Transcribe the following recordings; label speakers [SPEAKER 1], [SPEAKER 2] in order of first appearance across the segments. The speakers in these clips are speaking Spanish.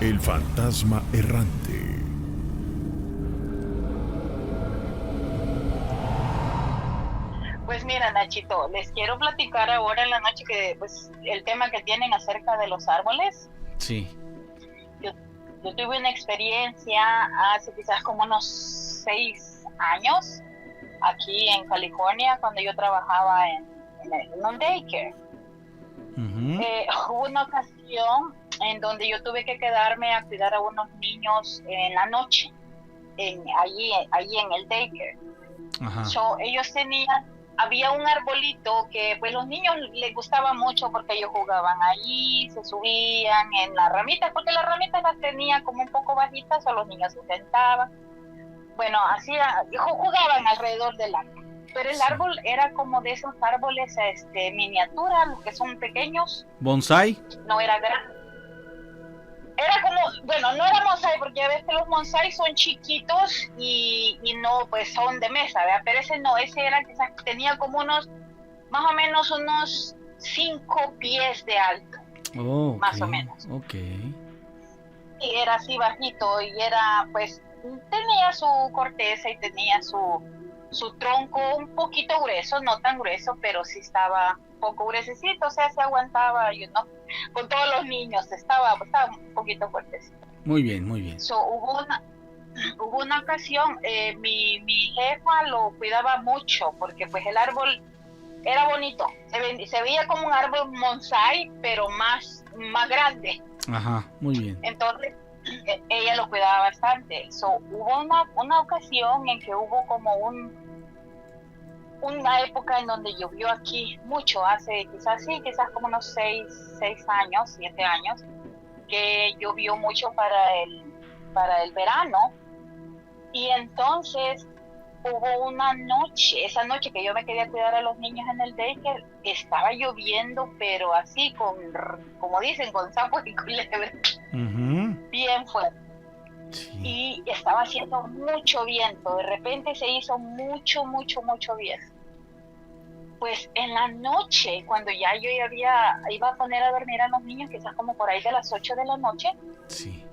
[SPEAKER 1] El fantasma errante.
[SPEAKER 2] Pues mira, Nachito, les quiero platicar ahora en la noche que, pues, el tema que tienen acerca de los árboles.
[SPEAKER 3] Sí.
[SPEAKER 2] Yo, yo tuve una experiencia hace quizás como unos 6 años aquí en California cuando yo trabajaba en un daycare.
[SPEAKER 3] Uh-huh.
[SPEAKER 2] Hubo una ocasión en donde yo tuve que quedarme a cuidar a unos niños en la noche, allí en el daycare.
[SPEAKER 3] Ajá.
[SPEAKER 2] So, había un arbolito que pues los niños les gustaba mucho porque ellos jugaban allí, se subían en las ramitas, porque las ramitas las tenía como un poco bajitas, o los niños se sentaban. Bueno, jugaban alrededor del árbol. Pero el árbol era como de esos árboles miniatura, los que son pequeños.
[SPEAKER 3] ¿Bonsai?
[SPEAKER 2] No era grande. Era como, bueno, no era bonsai, porque ya ves que los bonsai son chiquitos y no, pues son de mesa, ¿verdad? Pero ese no, ese era quizás tenía como más o menos unos 5 pies de alto.
[SPEAKER 3] Oh, okay.
[SPEAKER 2] Más o menos.
[SPEAKER 3] Ok.
[SPEAKER 2] Y era así bajito y era, pues, tenía su corteza y tenía su tronco un poquito grueso, no tan grueso, pero sí estaba un poco gruesecito, o sea, se aguantaba, con todos los niños, estaba un poquito fuertecito.
[SPEAKER 3] Muy bien, muy bien.
[SPEAKER 2] So, hubo una ocasión, mi jefa lo cuidaba mucho, porque pues el árbol era bonito, se veía como un árbol bonsai, pero más grande.
[SPEAKER 3] Ajá, muy bien.
[SPEAKER 2] Entonces, ella lo cuidaba bastante. So, hubo una ocasión en que hubo como una época en donde llovió aquí mucho, hace quizás como unos 7 años, que llovió mucho para el verano. Y entonces hubo esa noche que yo me quería cuidar a los niños en el daycare, estaba lloviendo, pero así, como dicen, con sapos y culebras.
[SPEAKER 3] Uh-huh.
[SPEAKER 2] Bien fuerte.
[SPEAKER 3] Sí.
[SPEAKER 2] Y estaba haciendo mucho viento, de repente se hizo mucho viento. Pues en la noche, cuando ya yo iba a poner a dormir a los niños, quizás como por ahí de las 8 de la noche,
[SPEAKER 3] sí,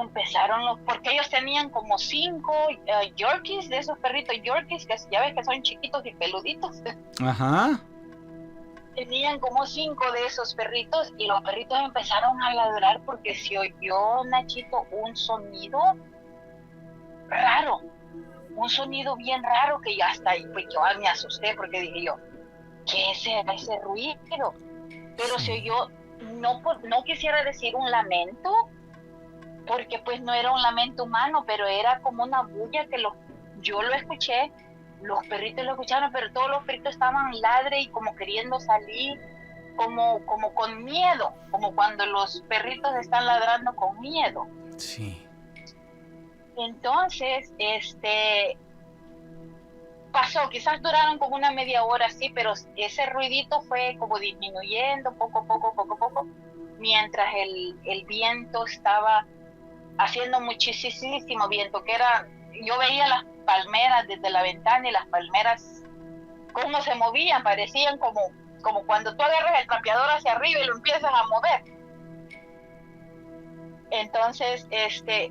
[SPEAKER 2] empezaron porque ellos tenían como 5 Yorkies, de esos perritos Yorkies, que ya ves que son chiquitos y peluditos.
[SPEAKER 3] Ajá.
[SPEAKER 2] Tenían como 5 de esos perritos y los perritos empezaron a ladrar porque se oyó, Nachito, un sonido raro, un sonido bien raro que ya hasta ahí, pues yo me asusté porque dije yo, ¿qué es ese ruido? Pero se oyó, no quisiera decir un lamento, porque pues no era un lamento humano, pero era como una bulla que yo lo escuché, los perritos lo escucharon, pero todos los perritos estaban ladre y como queriendo salir, como con miedo, como cuando los perritos están ladrando con miedo.
[SPEAKER 3] Sí.
[SPEAKER 2] Entonces, pasó, quizás duraron como una media hora así, pero ese ruidito fue como disminuyendo poco a poco, mientras el viento estaba haciendo muchísimo viento, yo veía las palmeras desde la ventana y las palmeras cómo se movían, parecían como cuando tú agarras el trapeador hacia arriba y lo empiezas a mover. Entonces,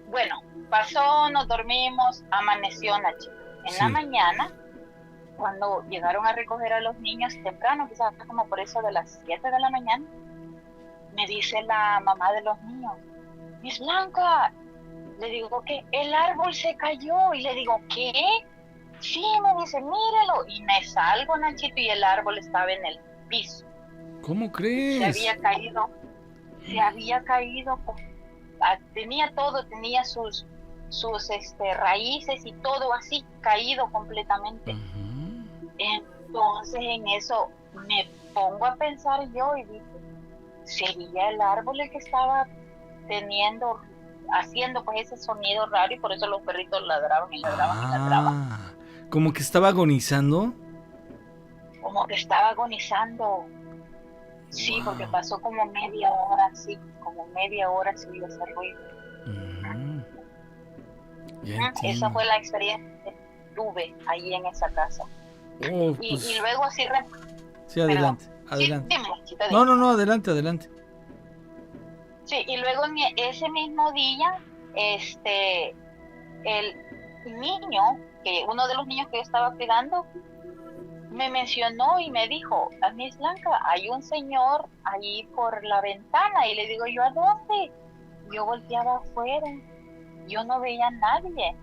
[SPEAKER 2] bueno, pasó, nos dormimos, amaneció Nachi. En la mañana, cuando llegaron a recoger a los niños temprano, quizás como por eso de las 7 de la mañana, me dice la mamá de los niños, Miss Blanca, le digo que el árbol se cayó, y le digo, ¿qué? Sí, me dice, mírelo, y me salgo, Nachito, y el árbol estaba en el piso.
[SPEAKER 3] ¿Cómo crees?
[SPEAKER 2] Se había caído, tenía todo, tenía sus raíces y todo así, caído completamente.
[SPEAKER 3] Uh-huh.
[SPEAKER 2] Entonces en eso me pongo a pensar yo y digo, ¿sería el árbol el que estaba haciendo pues ese sonido raro y por eso los perritos ladraban y ladraban?
[SPEAKER 3] ¿Como que estaba agonizando?
[SPEAKER 2] Como que estaba agonizando. Sí,
[SPEAKER 3] wow.
[SPEAKER 2] porque pasó como media hora así, se dio ese ruido.
[SPEAKER 3] Uh-huh.
[SPEAKER 2] Esa fue la experiencia que tuve ahí en esa casa.
[SPEAKER 3] Oh, pues...
[SPEAKER 2] y luego así...
[SPEAKER 3] Sí, adelante.
[SPEAKER 2] Sí,
[SPEAKER 3] Adelante.
[SPEAKER 2] dime.
[SPEAKER 3] No, adelante.
[SPEAKER 2] Sí, y luego ese mismo día, el niño, que uno de los niños que yo estaba cuidando, me mencionó y me dijo, a Miss Blanca, hay un señor ahí por la ventana. Y le digo yo, ¿a dónde? Yo volteaba afuera, yo no veía a nadie.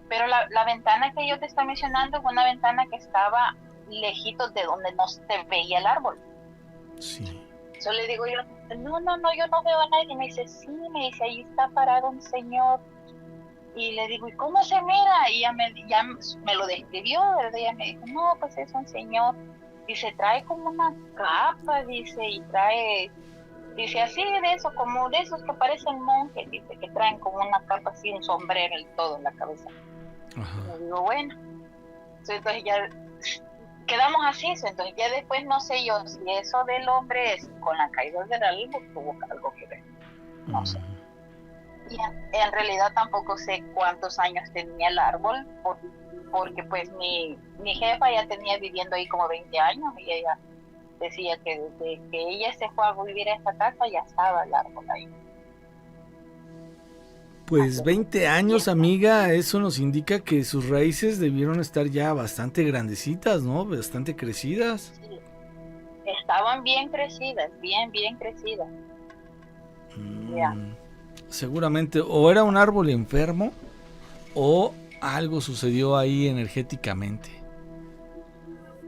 [SPEAKER 2] Pero la ventana que yo te estoy mencionando es una ventana que estaba lejitos de donde no se veía el árbol.
[SPEAKER 3] Sí.
[SPEAKER 2] Yo le digo yo, no, yo no veo a nadie. Y me dice, sí, me dice, ahí está parado un señor. Y le digo, ¿y cómo se mira? Y ya me lo describió, ¿verdad? Y ella me dijo, no, pues es un señor. Dice, trae como una capa, dice, y trae, dice, así de eso, como de esos que parecen monjes, dice, que traen como una capa así, un sombrero y todo en la cabeza.
[SPEAKER 3] Ajá.
[SPEAKER 2] Y le digo, bueno. Entonces ya quedamos así. Entonces ya después no sé yo si eso del hombre es con la caída del árbol tuvo algo que ver. No sé. Y en realidad tampoco sé cuántos años tenía el árbol, porque pues mi jefa ya tenía viviendo ahí como 20 años y ella decía que desde que ella se fue a vivir a esta casa ya estaba el árbol ahí.
[SPEAKER 3] Pues 20 años, amiga, eso nos indica que sus raíces debieron estar ya bastante grandecitas, ¿no? Bastante crecidas.
[SPEAKER 2] Sí, estaban bien crecidas, bien crecidas. Ya.
[SPEAKER 3] Seguramente o era un árbol enfermo o algo sucedió ahí energéticamente.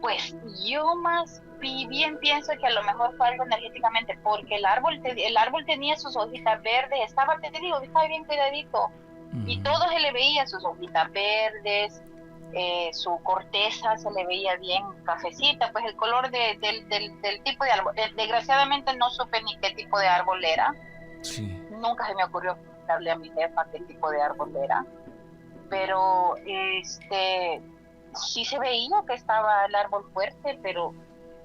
[SPEAKER 2] Pues yo más bien pienso que a lo mejor fue algo energéticamente, porque el árbol tenía sus hojitas verdes, estaba bien cuidadito, y todo se le veía, sus hojitas verdes, su corteza se le veía bien cafecita, pues el color del tipo de árbol. Desgraciadamente no supe ni qué tipo de árbol era.
[SPEAKER 3] Sí.
[SPEAKER 2] Nunca se me ocurrió preguntarle a mi jefa qué tipo de árbol era, pero sí se veía que estaba el árbol fuerte, pero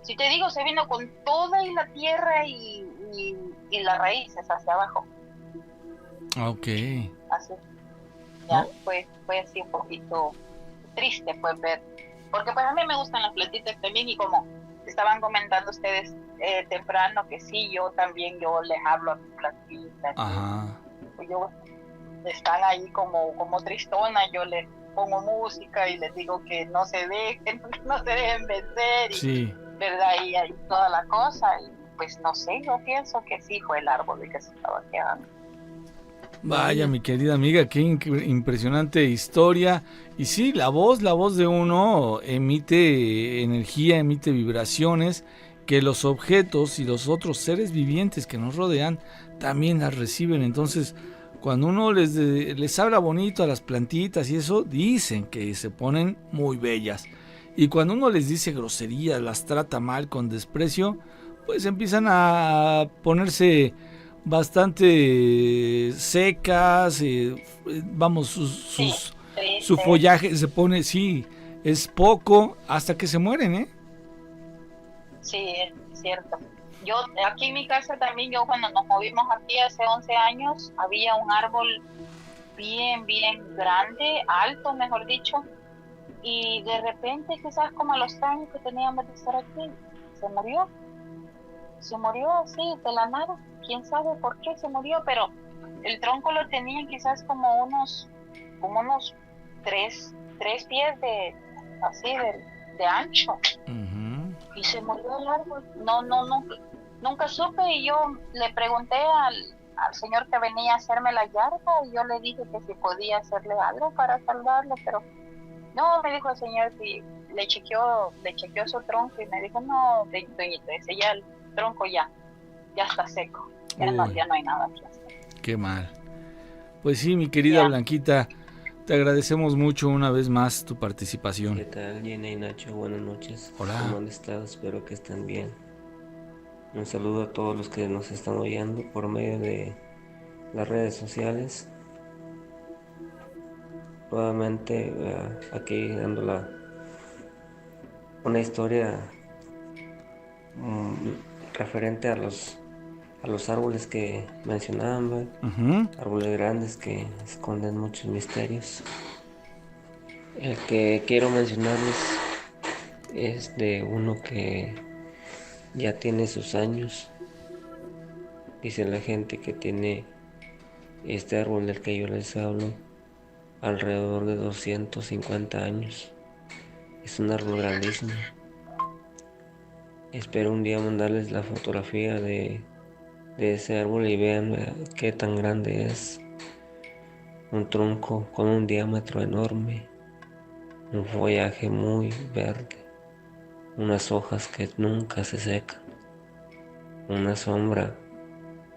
[SPEAKER 2] si te digo, se vino con toda y la tierra y las raíces hacia abajo.
[SPEAKER 3] Ok.
[SPEAKER 2] Así. Ya,
[SPEAKER 3] ¿No?
[SPEAKER 2] fue así un poquito triste pues ver, porque pues a mí me gustan las plantitas también, y como estaban comentando ustedes temprano, que sí, yo les hablo a mis plantitas.
[SPEAKER 3] Ajá.
[SPEAKER 2] Pues yo, están ahí como tristona, yo les pongo música y les digo que no se dejen, que no se dejen vencer, y,
[SPEAKER 3] Sí.
[SPEAKER 2] ¿verdad? Y ahí toda la cosa, y pues no sé, yo pienso que sí fue el árbol de que se estaba quedando.
[SPEAKER 3] Vaya, mi querida amiga, qué impresionante historia. Y sí, la voz de uno emite energía, emite vibraciones que los objetos y los otros seres vivientes que nos rodean también las reciben. Entonces, cuando uno les habla bonito a las plantitas y eso, dicen que se ponen muy bellas. Y cuando uno les dice groserías, las trata mal, con desprecio, pues empiezan a ponerse bastante secas, vamos,
[SPEAKER 2] Sí,
[SPEAKER 3] su
[SPEAKER 2] triste.
[SPEAKER 3] follaje se pone, sí, es poco hasta que se mueren, ¿eh?
[SPEAKER 2] Sí, es cierto. Yo, aquí en mi casa también, yo cuando nos movimos aquí hace 11 años, había un árbol bien grande, alto, mejor dicho, y de repente, quizás como a los años que teníamos de estar aquí, se murió. Se murió así, de la nada. Quién sabe por qué se murió, pero el tronco lo tenía quizás como unos 3 pies así de ancho.
[SPEAKER 3] Uh-huh.
[SPEAKER 2] Y se murió el árbol. Nunca supe, y yo le pregunté al señor que venía a hacerme la yarda, y yo le dije que si podía hacerle algo para salvarlo, pero no, me dijo el señor que le chequeó su tronco, y me dijo, no, doñito, ese ya el tronco ya está seco, ya no hay nada que hacer.
[SPEAKER 3] Qué mal. Pues sí, mi querida Blanquita, te agradecemos mucho una vez más tu participación.
[SPEAKER 4] ¿Qué tal, Gina y Nacho? Buenas noches.
[SPEAKER 3] Hola.
[SPEAKER 4] ¿Cómo han estado? Espero que estén bien. Un saludo a todos los que nos están oyendo por medio de las redes sociales. Nuevamente aquí dando una historia referente a los árboles que mencionaban, ¿verdad?
[SPEAKER 3] Uh-huh.
[SPEAKER 4] Árboles grandes que esconden muchos misterios. El que quiero mencionarles es de uno que ya tiene sus años. Dice la gente que tiene este árbol del que yo les hablo alrededor de 250 años. Es un árbol grandísimo. Espero un día mandarles la fotografía de ese árbol y vean qué tan grande es. Un tronco con un diámetro enorme, un follaje muy verde, unas hojas que nunca se secan, una sombra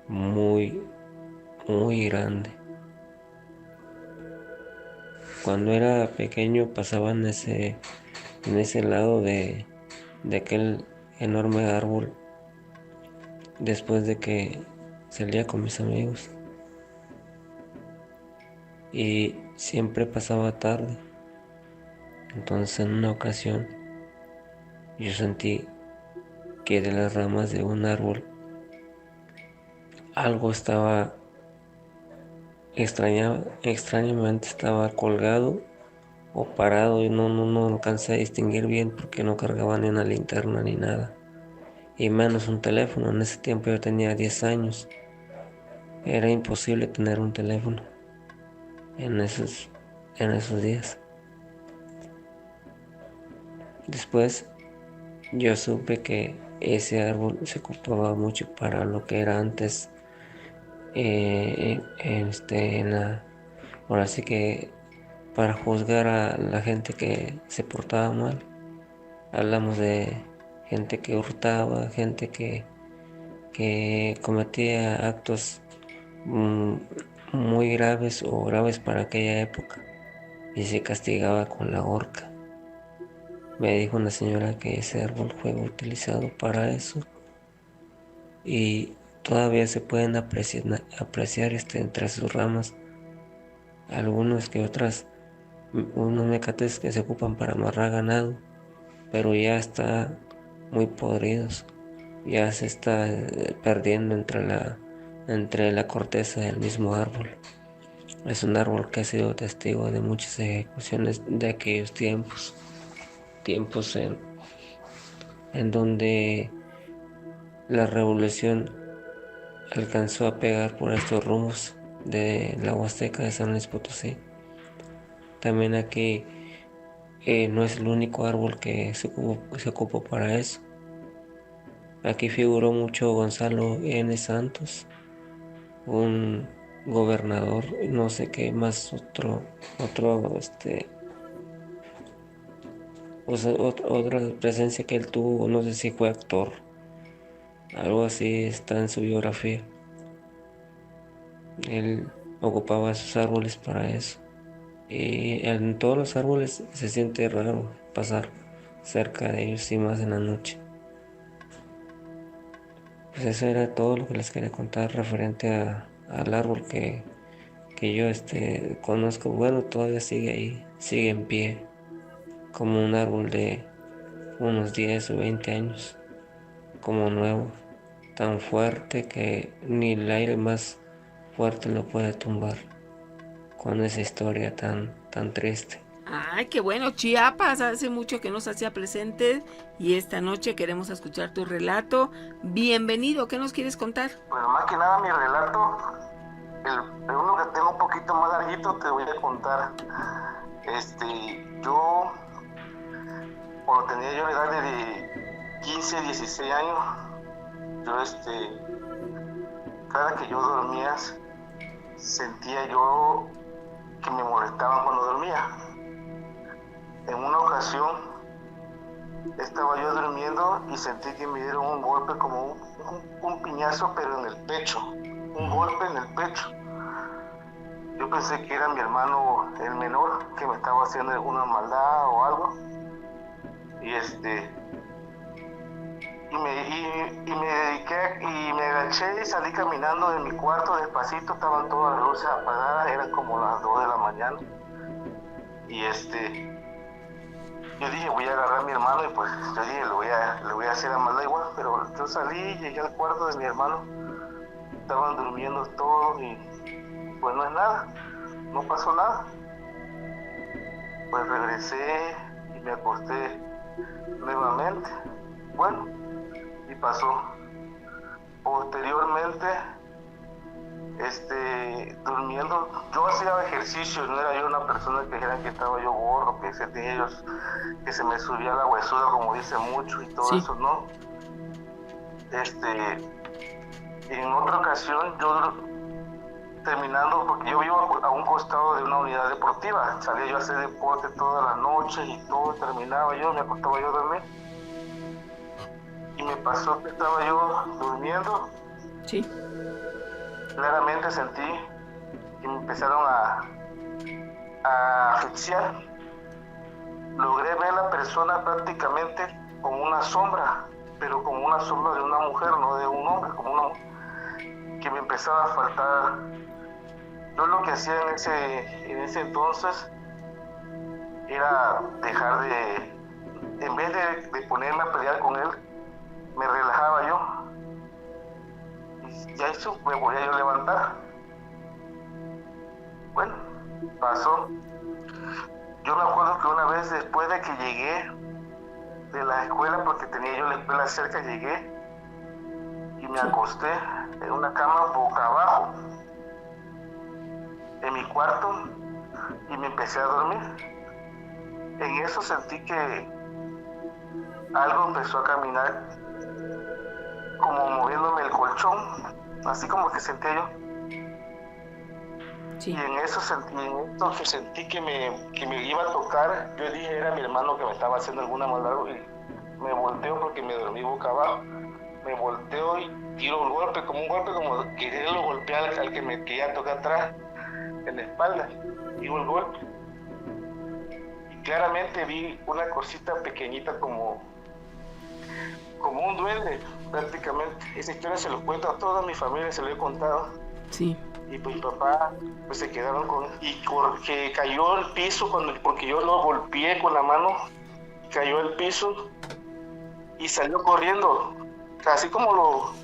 [SPEAKER 4] muy, muy grande. Cuando era pequeño pasaba en ese lado de aquel enorme árbol después de que salía con mis amigos y siempre pasaba tarde. Entonces en una ocasión yo sentí que de las ramas de un árbol algo estaba extrañamente estaba colgado o parado y no alcancé a distinguir bien porque no cargaba ni una linterna ni nada, y menos un teléfono. En ese tiempo yo tenía 10 años. Era imposible tener un teléfono en esos días. Después yo supe que ese árbol se ocupaba mucho para lo que era antes, ahora sí que para juzgar a la gente que se portaba mal. Hablamos de gente que hurtaba, gente que cometía actos muy graves o graves para aquella época y se castigaba con la horca. Me dijo una señora que ese árbol fue utilizado para eso y todavía se pueden apreciar entre sus ramas algunos que otras, unos mecates que se ocupan para amarrar ganado, pero ya está muy podridos, ya se está perdiendo entre la corteza del mismo árbol. Es un árbol que ha sido testigo de muchas ejecuciones de aquellos tiempos en donde la revolución alcanzó a pegar por estos rumbos de la Huasteca de San Luis Potosí. También aquí no es el único árbol que se ocupó para eso. Aquí figuró mucho Gonzalo N. Santos, un gobernador, no sé qué más, otra presencia que él tuvo, no sé si fue actor, algo así está en su biografía. Él ocupaba sus árboles para eso. Y en todos los árboles se siente raro pasar cerca de ellos y más en la noche. Pues eso era todo lo que les quería contar referente al árbol que yo conozco. Bueno, todavía sigue ahí, sigue en pie, como un árbol de unos 10 o 20 años, como nuevo, tan fuerte que ni el aire más fuerte lo puede tumbar, con esa historia tan triste.
[SPEAKER 5] Ay, qué bueno, Chiapas, hace mucho que nos hacía presente y esta noche queremos escuchar tu relato. Bienvenido, ¿qué nos quieres contar?
[SPEAKER 6] Pues más que nada mi relato, el uno que tengo un poquito más larguito te voy a contar. Yo, cuando tenía yo la edad de 15, 16 años, yo cada que yo dormía, sentía yo que me molestaban cuando dormía. En una ocasión estaba yo durmiendo y sentí que me dieron un golpe, como un piñazo, pero en el pecho, un golpe en el pecho. Yo pensé que era mi hermano, el menor, que me estaba haciendo alguna maldad o algo. Me agaché y salí caminando de mi cuarto despacito. Estaban todas las luces apagadas, eran como las 2 de la mañana. Y yo dije, voy a agarrar a mi hermano, y pues yo dije, le voy a hacer la maldad igual. Pero yo salí, llegué al cuarto de mi hermano, estaban durmiendo todos y pues no es nada, no pasó nada. Pues regresé y me acosté nuevamente. Bueno, y pasó posteriormente, durmiendo, yo hacía ejercicio, no era yo una persona que dijeran que estaba yo gordo, que sentía ellos que se me subía la huesuda, como dicen muchos, y todo
[SPEAKER 5] Sí.
[SPEAKER 6] eso, ¿no? En otra ocasión, yo terminando, porque yo vivo a un costado de una unidad deportiva, salía yo a hacer deporte todas las noches y todo, terminaba yo, me acostaba yo a dormir, y me pasó que estaba yo durmiendo.
[SPEAKER 5] Sí.
[SPEAKER 6] Claramente sentí que me empezaron a asfixiar. Logré ver a la persona prácticamente como una sombra, pero como una sombra de una mujer, no de un hombre, como una mujer, que me empezaba a faltar. Yo lo que hacía en ese entonces era dejar en vez de ponerme a pelear con él, me relajaba yo. Y a eso me volvía yo a levantar. Bueno, pasó. Yo me acuerdo que una vez después de que llegué de la escuela, porque tenía yo la escuela cerca, llegué y me acosté en una cama boca abajo en mi cuarto y me empecé a dormir. En eso sentí que algo empezó a caminar, como moviéndome el colchón, así como que sentía yo.
[SPEAKER 5] Sí.
[SPEAKER 6] Y en eso sentí que me iba a tocar. Yo dije, era mi hermano que me estaba haciendo alguna maldad, y me volteo porque me dormí boca abajo. Me volteo y tiro un golpe, como quererlo golpear al que me quería tocar atrás, en la espalda. Tiro el golpe. Y claramente vi una cosita pequeñita como un duende, prácticamente. Esa historia se lo cuento a toda mi familia, se lo he contado.
[SPEAKER 5] Sí.
[SPEAKER 6] Y pues mi papá pues se quedaron que cayó al piso porque yo lo golpeé con la mano, cayó al piso y salió corriendo, así como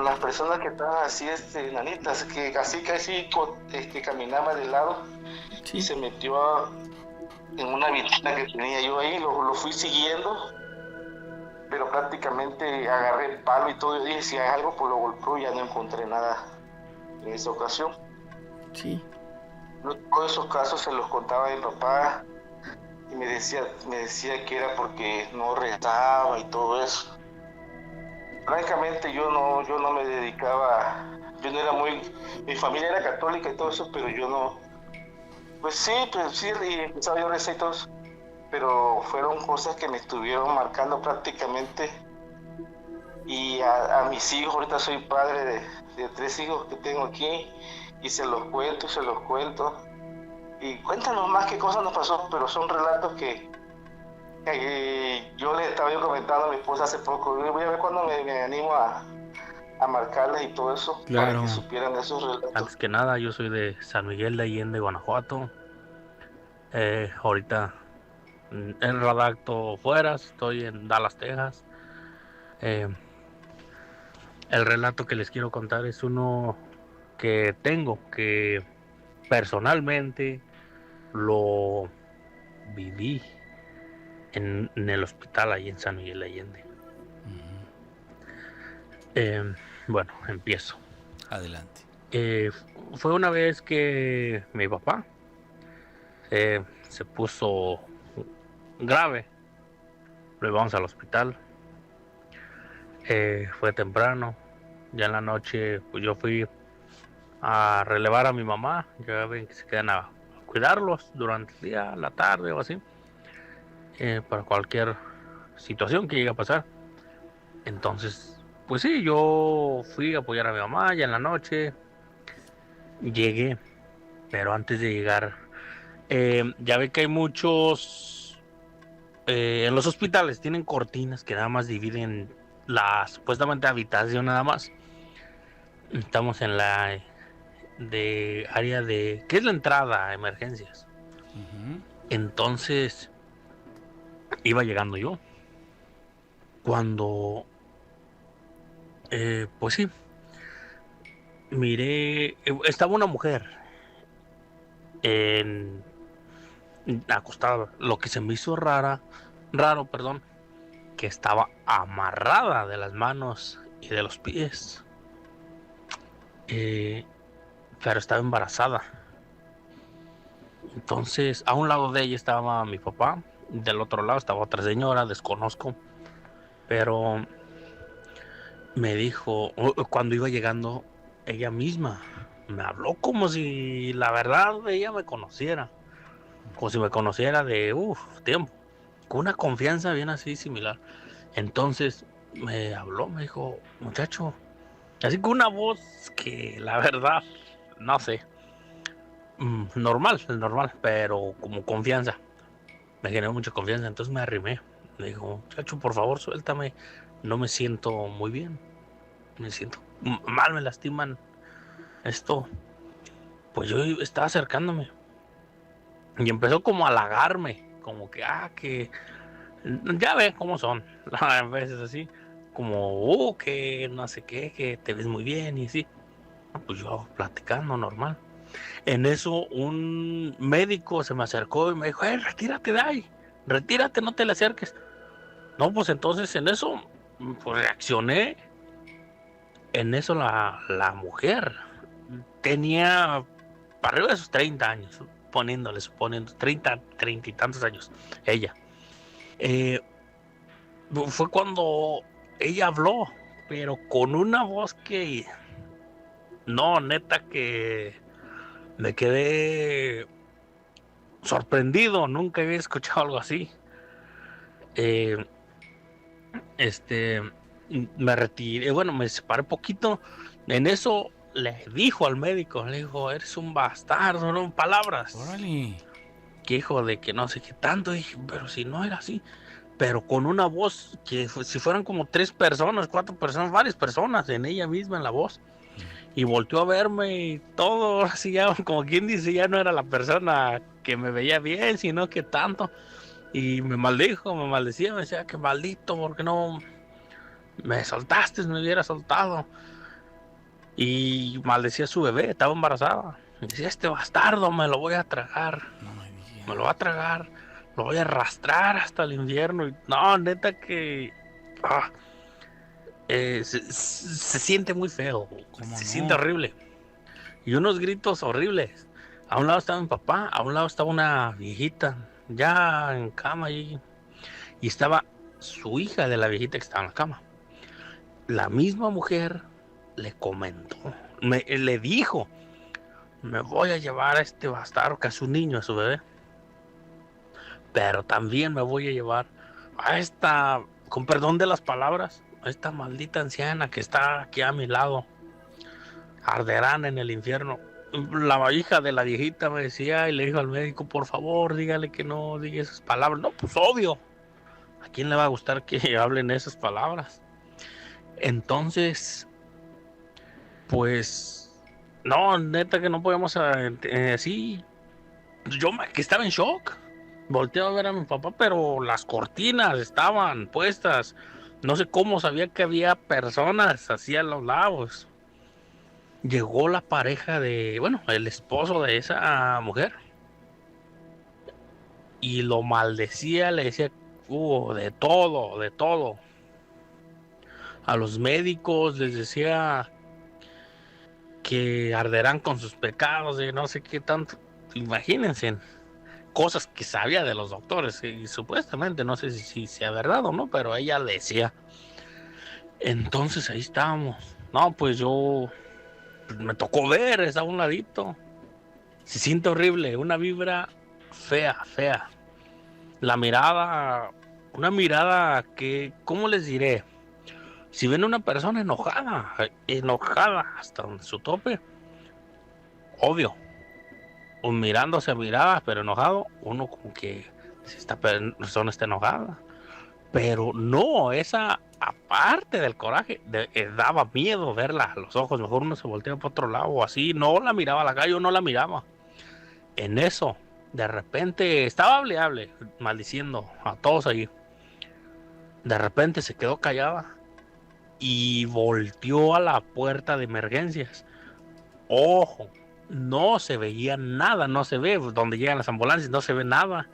[SPEAKER 6] las personas que estaban así enanitas, que casi caminaba de lado.
[SPEAKER 5] Sí.
[SPEAKER 6] Y se metió en una vitrina que tenía yo ahí, lo fui siguiendo, pero prácticamente agarré el palo y todo. Yo dije, si hay algo, pues lo golpeó, y ya no encontré nada en esa ocasión.
[SPEAKER 5] Sí.
[SPEAKER 6] Todos esos casos se los contaba a mi papá y me decía que era porque no rezaba y todo eso. Francamente yo no me dedicaba, yo no era mi familia era católica y todo eso, pero yo no, pues sí, y empezaba yo a rezar y todo eso, pero fueron cosas que me estuvieron marcando prácticamente. Y a mis hijos, ahorita soy padre de 3 hijos que tengo aquí, y se los cuento. Y cuéntanos más qué cosas nos pasó, pero son relatos que yo le estaba comentando a mi esposa hace poco. Voy a ver cuando me animo a marcarles y todo eso,
[SPEAKER 3] Claro.
[SPEAKER 6] para que supieran de esos relatos.
[SPEAKER 7] Antes que nada, yo soy de San Miguel de Allende, Guanajuato. Ahorita en redacto fuera, estoy en Dallas, Texas. El relato que les quiero contar es uno que tengo, que personalmente lo viví en el hospital ahí en San Miguel de Allende. Bueno, empiezo.
[SPEAKER 3] Adelante.
[SPEAKER 7] Fue una vez que mi papá se puso grave. Lo llevamos al hospital. Fue temprano. Ya en la noche pues yo fui a relevar a mi mamá. Ya ven que se quedan a cuidarlos durante el día, la tarde o así, para cualquier situación que llegue a pasar. Entonces, pues sí, yo fui a apoyar a mi mamá. Ya en la noche llegué, pero antes de llegar, ya ve que hay muchos en los hospitales tienen cortinas que nada más dividen la supuestamente habitación nada más. Estamos en la de área de que es la entrada a emergencias. Entonces iba llegando yo cuando pues sí, miré, estaba una mujer acostada. Lo que se me hizo raro, que estaba amarrada de las manos y de los pies. Pero estaba embarazada. Entonces, a un lado de ella estaba mi papá, del otro lado estaba otra señora, desconozco. Pero me dijo, cuando iba llegando, ella misma me habló como si la verdad ella me conociera. Como si me conociera de tiempo. Con una confianza bien así similar. Entonces me habló, me dijo, muchacho, así con una voz que la verdad, no sé, normal, pero como confianza. Me generó mucha confianza, entonces me arrimé. Me dijo, muchacho, por favor, suéltame. No me siento muy bien. Me siento mal, me lastiman esto. Pues yo estaba acercándome. Y empezó como a halagarme. Como que ya ven cómo son. A veces así. Como, que no sé qué, que te ves muy bien y así. Pues yo platicando normal. En eso un médico se me acercó y me dijo, retírate de ahí. Retírate, no te le acerques. No, pues entonces en eso pues reaccioné. En eso la mujer tenía para arriba de sus 30 años, suponiendo 30 y tantos años, ella. Fue cuando ella habló, pero con una voz que, no, neta que me quedé sorprendido, nunca había escuchado algo así. Me retiré, bueno, me separé poquito. En eso le dijo al médico, le dijo, eres un bastardo, no palabras.
[SPEAKER 3] Órale.
[SPEAKER 7] Que hijo de que no sé qué tanto. Dije, pero si no era así. Pero con una voz que si fueran como 3 personas, 4 personas, varias personas en ella misma, en la voz. Y volteó a verme y todo, así ya, como quien dice, ya no era la persona que me veía bien, sino que tanto. Y me maldecía, me decía que maldito, porque no me soltaste, me hubiera soltado. Y maldecía a su bebé, estaba embarazada. Y decía, este bastardo me lo voy a tragar.
[SPEAKER 3] No me digas.
[SPEAKER 7] Me lo va a tragar, lo voy a arrastrar hasta el infierno. Y no, neta que se siente muy feo, se siente horrible. Y unos gritos horribles. A un lado estaba mi papá, a un lado estaba una viejita, ya en cama y estaba su hija de la viejita que estaba en la cama. La misma mujer le comentó, le dijo, me voy a llevar a este bastardo, que es un niño, a su bebé. Pero también me voy a llevar a esta, con perdón de las palabras, a esta maldita anciana que está aquí a mi lado. Arderán en el infierno. La hija de la viejita me decía y le dijo al médico, por favor, dígale que no diga esas palabras. No, pues obvio. ¿A quién le va a gustar que hablen esas palabras? Entonces, pues, no, neta que no podíamos así. Yo que estaba en shock. Volteé a ver a mi papá, pero las cortinas estaban puestas. No sé cómo sabía que había personas así a los lados. Llegó la pareja el esposo de esa mujer. Y lo maldecía, le decía, de todo. A los médicos les decía que arderán con sus pecados, de no sé qué tanto. Imagínense. Cosas que sabía de los doctores y supuestamente, no sé si sea verdad o no, pero ella decía. Entonces ahí estábamos. No, pues yo me tocó ver, estaba a un ladito. Se siente horrible, una vibra fea. La mirada, una mirada que, ¿cómo les diré? Si ven una persona enojada hasta su tope, obvio. Mirándose a miradas, pero enojado, uno como que si esta persona está enojada. Pero no, esa aparte del coraje, daba miedo verla a los ojos. Mejor uno se volteaba para otro lado o así. No la miraba a la calle, no la miraba. En eso, de repente, estaba hable, maldiciendo a todos allí. De repente se quedó callada y volteó a la puerta de emergencias. Ojo. No se veía nada, no se ve donde llegan las ambulancias, no se ve nada,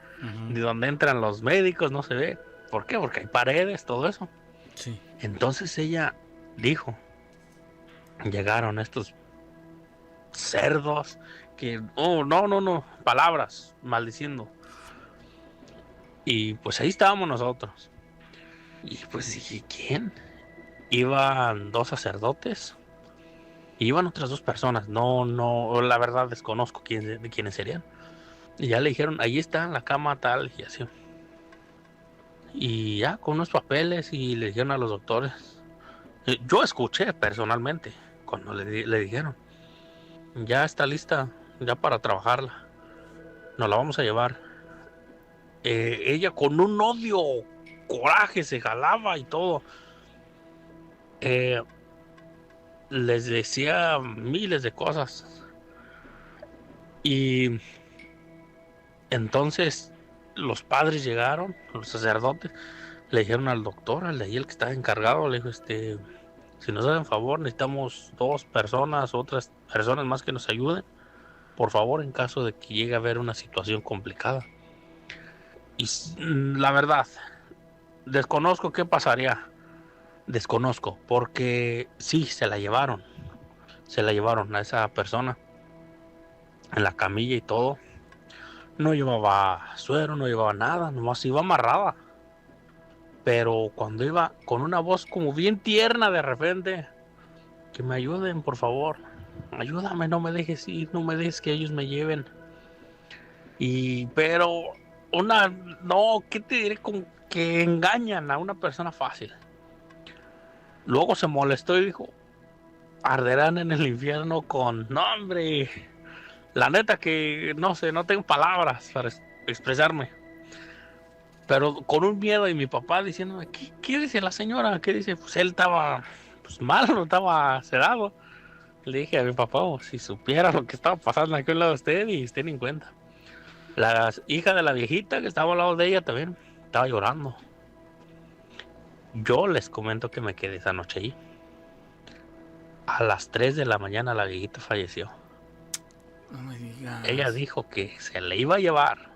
[SPEAKER 7] ni donde entran los médicos, no se ve. ¿Por qué? Porque hay paredes, todo eso.
[SPEAKER 3] Sí.
[SPEAKER 7] Entonces ella dijo, llegaron estos cerdos que, no, palabras, maldiciendo. Y pues ahí estábamos nosotros. Y pues dije, ¿quién? Iban 2 sacerdotes. Y iban otras 2 personas. No, la verdad desconozco de quiénes serían. Y ya le dijeron, ahí está en la cama tal y así. Y ya con unos papeles y le dijeron a los doctores. Yo escuché personalmente cuando le dijeron, ya está lista, ya para trabajarla. Nos la vamos a llevar. Ella con un odio, coraje, se jalaba y todo. Les decía miles de cosas. Y entonces los padres llegaron, los sacerdotes, le dijeron al doctor, al de ahí, el que estaba encargado, le dijo, si nos hacen favor, necesitamos 2 personas, otras personas más que nos ayuden, por favor, en caso de que llegue a haber una situación complicada. Y la verdad, desconozco qué pasaría. Desconozco, porque sí, se la llevaron a esa persona en la camilla y todo. No llevaba suero, no llevaba nada, nomás iba amarrada. Pero cuando iba con una voz como bien tierna de repente, que me ayuden, por favor, ayúdame, no me dejes ir, no me dejes que ellos me lleven. Pero ¿qué te diré? Con que engañan a una persona fácil. Luego se molestó y dijo, arderán en el infierno con... No, hombre, la neta que no sé, no tengo palabras para expresarme. Pero con un miedo, y mi papá diciéndome, ¿qué dice la señora? ¿Qué dice? Pues él estaba mal, no estaba sedado. Le dije a mi papá, si supiera lo que estaba pasando aquí al lado de usted y usted ni en cuenta. La hija de la viejita que estaba al lado de ella también estaba llorando. Yo les comento que me quedé esa noche ahí. A las 3 de la mañana la viejita falleció.
[SPEAKER 3] No me digas.
[SPEAKER 7] Ella dijo que se le iba a llevar.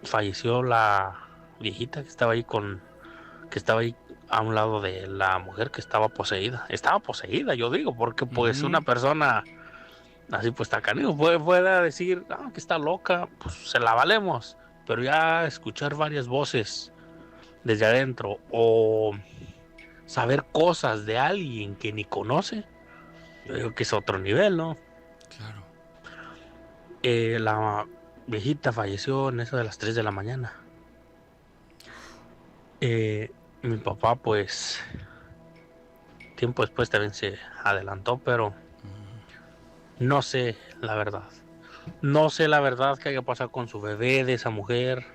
[SPEAKER 7] Falleció la viejita que estaba ahí a un lado de la mujer que estaba poseída. Estaba poseída, yo digo, porque pues una persona así pues está canijo, puede decir que está loca, pues se la valemos. Pero ya escuchar varias voces desde adentro o saber cosas de alguien que ni conoce, yo digo que es otro nivel, ¿no?
[SPEAKER 3] Claro.
[SPEAKER 7] La viejita falleció en eso de las 3 de la mañana. Mi papá pues tiempo después también se adelantó, pero no sé la verdad. No sé la verdad qué haya pasado con su bebé de esa mujer.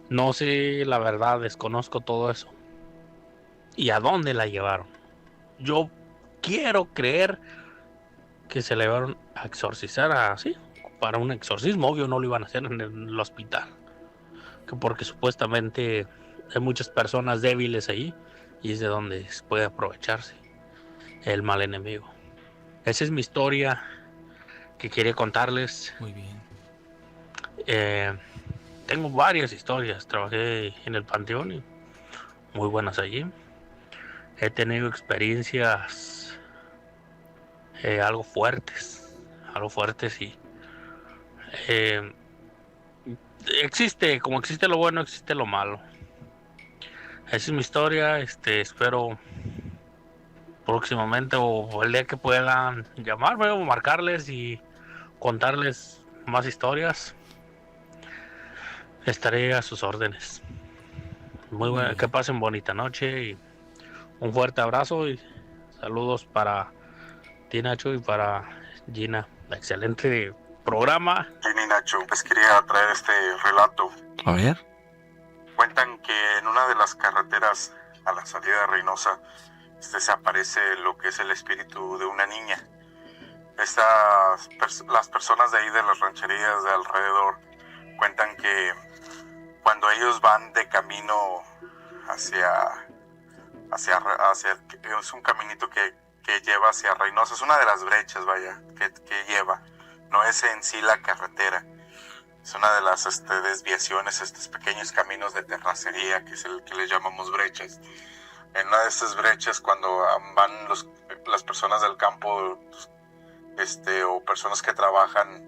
[SPEAKER 7] No sé la verdad, desconozco todo eso. ¿Y a dónde la llevaron? Yo quiero creer que se la llevaron a exorcizar así, para un exorcismo. Obvio no lo iban a hacer en el hospital, que porque supuestamente hay muchas personas débiles ahí y es de donde se puede aprovecharse el mal enemigo. Esa es mi historia que quería contarles.
[SPEAKER 3] Muy bien.
[SPEAKER 7] Tengo varias historias. Trabajé en el Panteón y muy buenas allí. He tenido experiencias algo fuertes y como existe lo bueno, existe lo malo. Esa es mi historia. Espero próximamente o el día que puedan llamarme o marcarles y contarles más historias. Estaré a sus órdenes. Muy buena, que pasen bonita noche y un fuerte abrazo y saludos para ti, Nacho, y para Gina. Excelente programa.
[SPEAKER 8] Gina y Nacho, les quería traer este relato.
[SPEAKER 3] A ver.
[SPEAKER 8] Cuentan que en una de las carreteras a la salida de Reynosa se aparece lo que es el espíritu de una niña. Las personas de ahí de las rancherías de alrededor cuentan que cuando ellos van de camino hacia es un caminito que lleva hacia Reynosa, es una de las brechas, vaya, que lleva, no es en sí la carretera, es una de las desviaciones, estos pequeños caminos de terracería, que es el que les llamamos brechas. En una de estas brechas, cuando van las personas del campo, o personas que trabajan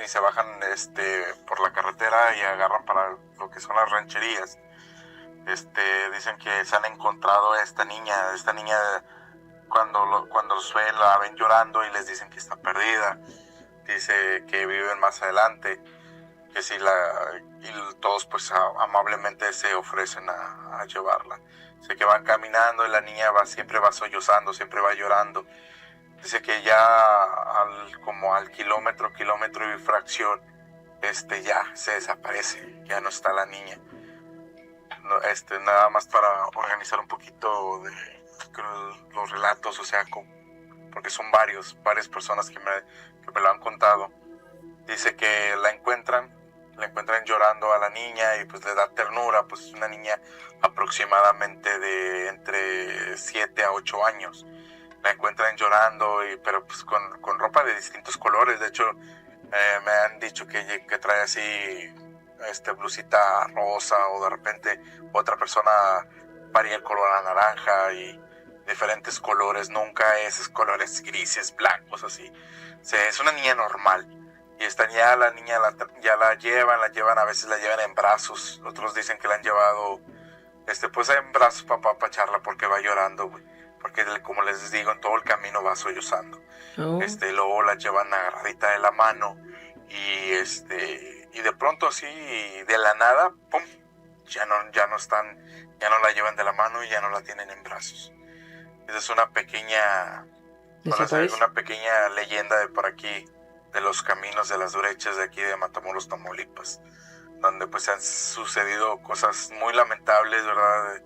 [SPEAKER 8] y se bajan por la carretera y agarran para lo que son las rancherías, dicen que se han encontrado a esta niña cuando los ven, la ven llorando y les dicen que está perdida. Dice que viven más adelante, que si y todos pues amablemente se ofrecen a llevarla. Dice que van caminando y la niña siempre va sollozando, siempre va llorando. Dice que ya como al kilómetro y fracción, ya se desaparece, ya no está la niña. No, nada más para organizar un poquito los relatos, o sea, porque son varias personas que me lo han contado. Dice que la encuentran llorando a la niña y pues le da ternura, pues es una niña aproximadamente de entre 7 a 8 años. La encuentran llorando, pero pues con ropa de distintos colores. De hecho, me han dicho que trae así blusita rosa, o de repente otra persona varía el color a naranja y diferentes colores, nunca esos colores grises, blancos, así. O sea, es una niña normal. Y la niña ya la llevan, a veces la llevan en brazos. Otros dicen que la han llevado pues en brazos para apapacharla porque va llorando, güey. Porque como les digo, en todo el camino va sollozando.
[SPEAKER 5] Oh.
[SPEAKER 8] Luego la llevan agarradita de la mano y de pronto así, de la nada, pum, ya no la llevan de la mano y ya no la tienen en brazos. Esa es una pequeña leyenda de por aquí, de los caminos de las brechas de aquí de Matamoros, Tamaulipas, donde pues han sucedido cosas muy lamentables, ¿verdad?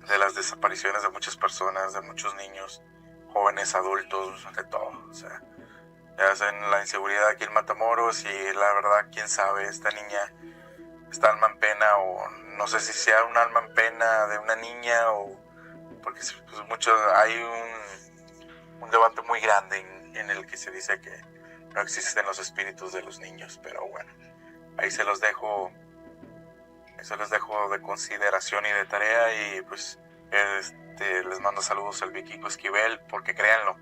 [SPEAKER 8] De las desapariciones de muchas personas, de muchos niños, jóvenes, adultos, de todo. O sea, ya saben la inseguridad aquí en Matamoros, y la verdad, quién sabe, esta niña, esta alma en pena, o no sé si sea un alma en pena de una niña, o porque pues, hay un debate muy grande en el que se dice que no existen los espíritus de los niños, pero bueno, ahí se los dejo de consideración y de tarea. Y pues les mando saludos al Vikingo Esquivel, porque créanlo,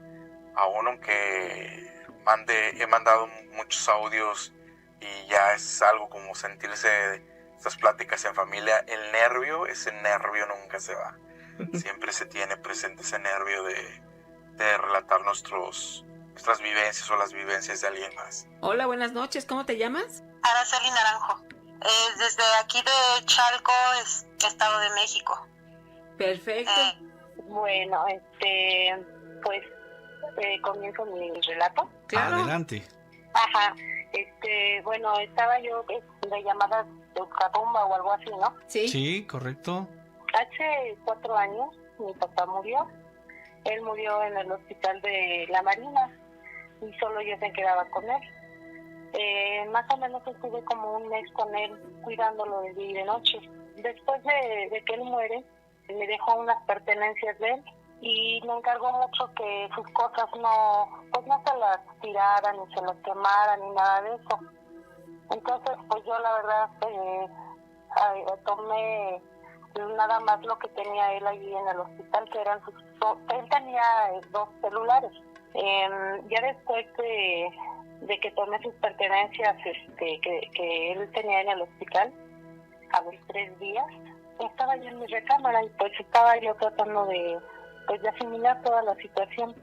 [SPEAKER 8] aún aunque he mandado muchos audios y ya es algo como sentirse estas pláticas en familia, ese nervio nunca se va. Siempre se tiene presente ese nervio de relatar nuestras vivencias o las vivencias de alguien más.
[SPEAKER 5] Hola, buenas noches, ¿cómo te llamas?
[SPEAKER 9] Araceli Naranjo, desde aquí de Chalco, Estado de México.
[SPEAKER 5] Perfecto.
[SPEAKER 2] Bueno, pues comienzo mi relato.
[SPEAKER 5] Claro.
[SPEAKER 3] Adelante.
[SPEAKER 2] Ajá. Bueno, estaba yo de llamadas de ultratumba o algo así, ¿no?
[SPEAKER 5] Sí.
[SPEAKER 3] Sí, correcto.
[SPEAKER 2] Hace 4 años mi papá murió. Él murió en el hospital de la Marina y solo yo me quedaba con él. Más o menos estuve como un mes con él, cuidándolo de día y de noche. Después de que él muere, me dejó unas pertenencias de él y me encargó mucho que sus cosas no se las tiraran, ni se las quemaran, ni nada de eso. Entonces, pues yo la verdad tomé nada más lo que tenía él allí en el hospital, que eran él tenía 2 celulares. Ya después de que tomé sus pertenencias que él tenía en el hospital, a los 3 días, estaba yo en mi recámara y pues estaba yo tratando de asimilar toda la situación.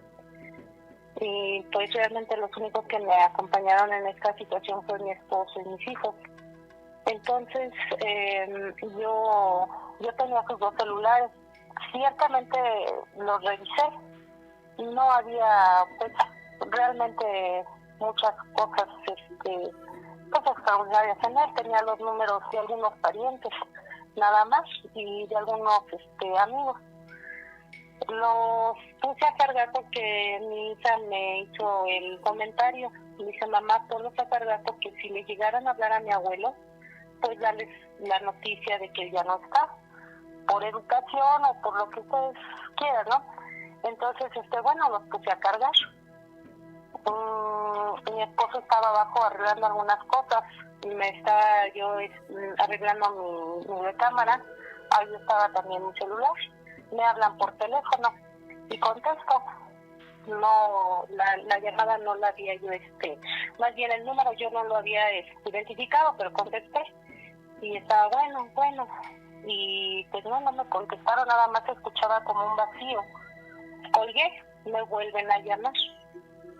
[SPEAKER 2] Y pues realmente los únicos que me acompañaron en esta situación fue mi esposo y mis hijos. Entonces yo tenía sus 2 celulares. Ciertamente los revisé. No había pues realmente muchas cosas extraordinarias en él. Tenía los números de algunos parientes nada más y de algunos amigos. Los puse a cargar porque mi hija me hizo el comentario. Me dice: mamá, ponlos a cargar porque si le llegaran a hablar a mi abuelo, pues darles la noticia de que ya no está, por educación o por lo que ustedes quieran, ¿no? Entonces, bueno, los puse a cargar. Mi esposo estaba abajo arreglando algunas cosas y me estaba yo arreglando mi recámara.
[SPEAKER 9] ahí estaba también mi celular. Me hablan por teléfono y contesto. No, la llamada no la había yo, más bien el número yo no lo había identificado, pero contesté y estaba bueno, y pues no me contestaron, nada más escuchaba como un vacío. Colgué, me vuelven a llamar.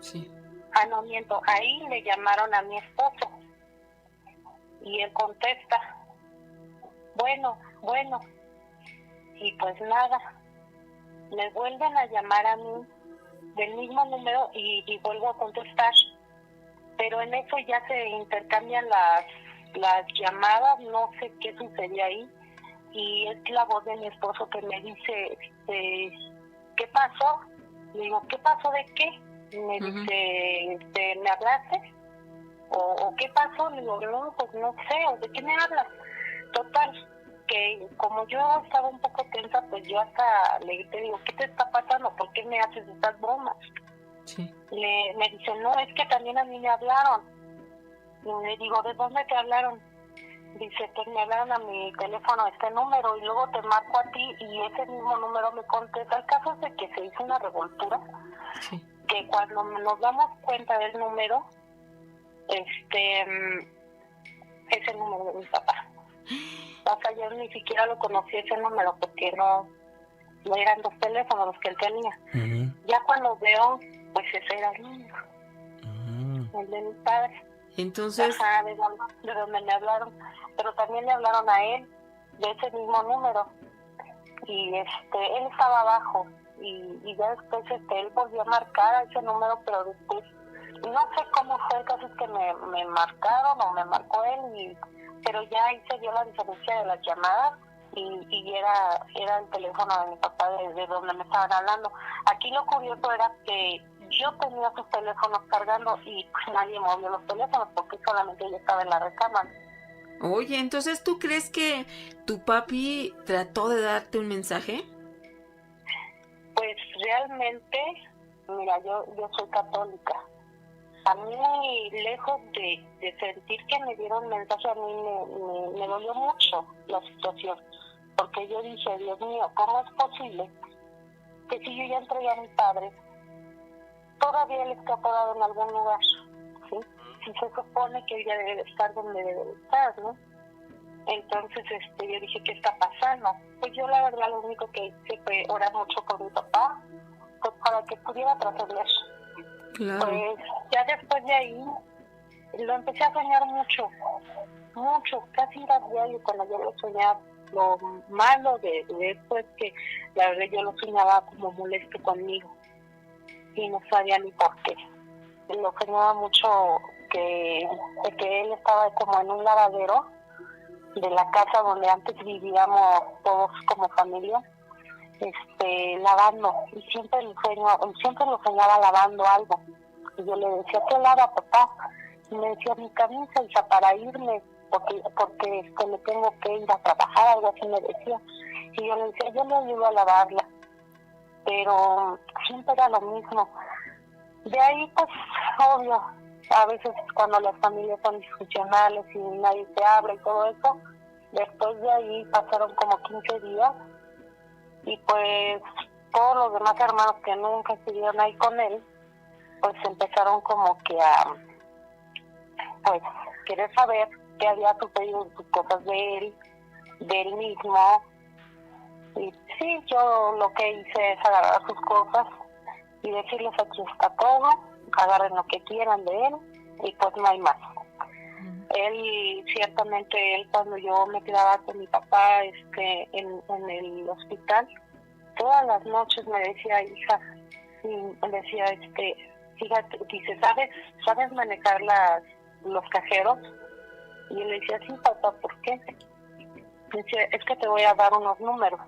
[SPEAKER 5] Sí.
[SPEAKER 9] Ah, no miento, ahí le llamaron a mi esposo y él contesta, bueno, y pues nada, me vuelven a llamar a mí del mismo número y vuelvo a contestar, pero en eso ya se intercambian las llamadas, no sé qué sucedió ahí, y es la voz de mi esposo que me dice, ¿qué pasó? Le digo, ¿qué pasó de qué? Me dice, ¿me hablaste? ¿O qué pasó? Le digo, no, pues no sé, ¿de qué me hablas? Total, que como yo estaba un poco tensa, pues yo hasta le grité, digo, ¿qué te está pasando? ¿Por qué me haces estas bromas?
[SPEAKER 5] Sí.
[SPEAKER 9] Me dice, no, es que también a mí me hablaron. Y le digo, ¿de dónde te hablaron? Dice, pues me hablaron a mi teléfono este número y luego te marco a ti y ese mismo número me contesta. El caso es de que se hizo una revoltura,
[SPEAKER 5] Sí.
[SPEAKER 9] que cuando nos damos cuenta del número, es el número de mi papá. O sea, yo ni siquiera lo conocí ese número porque no eran 2 teléfonos los que él tenía. Ya cuando veo, pues ese era el número, el de mi padre.
[SPEAKER 5] Entonces,
[SPEAKER 9] Ajá, de donde me hablaron, pero también le hablaron a él de ese mismo número y él estaba abajo y ya después él volvió a marcar a ese número, pero después no sé cómo fue, el caso es que me marcaron o me marcó él, pero ya ahí se dio la diferencia de las llamadas y era el teléfono de mi papá de donde me estaban hablando. Aquí lo curioso era que yo tenía sus teléfonos cargando y pues nadie movió los teléfonos porque solamente yo estaba en la recámara.
[SPEAKER 5] oye, entonces, ¿tú crees que tu papi trató de darte un mensaje?
[SPEAKER 9] Pues realmente, mira, yo soy católica. A mí, lejos de sentir que me dieron mensaje, a mí me dolió mucho la situación. Porque yo dije, Dios mío, ¿cómo es posible que si yo ya entregué a mi padre, todavía él está apodado en algún lugar? ¿Sí? Si se supone que ella debe de estar donde debe de estar, ¿no? Entonces yo dije, ¿qué está pasando? Pues yo la verdad lo único que hice fue orar mucho por mi papá, pues para que pudiera trascender.
[SPEAKER 5] Claro.
[SPEAKER 9] Pues ya después de ahí lo empecé a soñar mucho, casi era diario cuando yo lo soñaba. Lo malo de esto es que la verdad yo lo soñaba como molesto conmigo y no sabía ni por qué. Lo soñaba mucho que él estaba como en un lavadero de la casa donde antes vivíamos todos como familia, lavando, y siempre lo soñaba lavando algo. Y yo le decía, ¿qué lava, papá? Y me decía, mi camisa, hija, para irme, porque me tengo que ir a trabajar, algo así me decía. Y yo le decía, yo le ayudo a lavarla, pero siempre era lo mismo. De ahí, pues, obvio, a veces cuando las familias son disfuncionales y nadie se habla y todo eso, después de ahí pasaron como 15 días y pues todos los demás hermanos que nunca estuvieron ahí con él, pues empezaron como que a, pues, querer saber qué había sucedido, sus cosas de él mismo. Y sí, yo lo que hice es agarrar sus cosas y decirles, aquí está todo, agarren lo que quieran de él y pues no hay más. Ciertamente cuando yo me quedaba con mi papá en el hospital, todas las noches me decía, hija, y me decía, fíjate, dice, ¿sabes manejar los cajeros? Y yo le decía, sí, papá, ¿por qué? Me decía, es que te voy a dar unos números.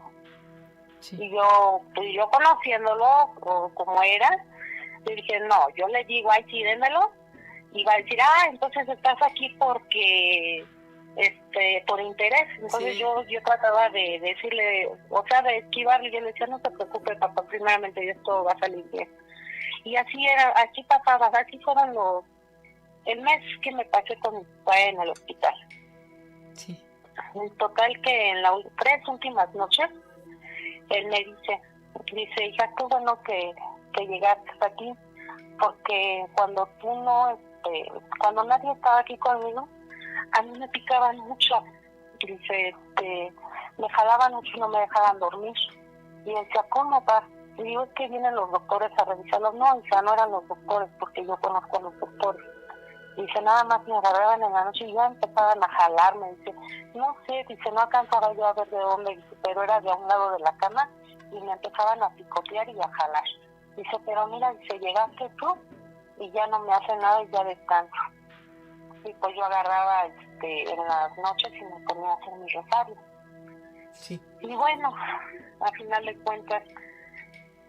[SPEAKER 9] Sí. Y yo conociéndolo o como era, le dije, no, yo le digo, ay, sí, démelo. Y va a decir, entonces estás aquí porque, por interés. Entonces sí. yo trataba de decirle, o sea, de esquivarle. Yo le decía, no te preocupes, papá, primeramente esto va a salir bien. Y así era, así pasaba, así fueron el mes que me pasé con mi papá en el hospital.
[SPEAKER 5] Sí.
[SPEAKER 9] En total que en las 3 últimas noches, él me dice, hija, qué bueno que llegaste hasta aquí, porque cuando tú no, cuando nadie estaba aquí conmigo, a mí me picaban mucho. Dice, me jalaban mucho y no me dejaban dormir. Y decía, ¿cómo va? Y digo, es que vienen los doctores a revisarlos. No, hija, no eran los doctores, porque yo conozco a los doctores. Dice, nada más me agarraban en la noche y ya empezaban a jalarme. Dice, no sé, dice, no alcanzaba yo a ver de dónde, dice, pero era de a un lado de la cama y me empezaban a picotear y a jalar. Dice, pero mira, dice, llegaste tú y ya no me hace nada y ya descanso. Y pues yo agarraba en las noches y me ponía a hacer mi rosario.
[SPEAKER 5] Sí.
[SPEAKER 9] Y bueno, a final de cuentas,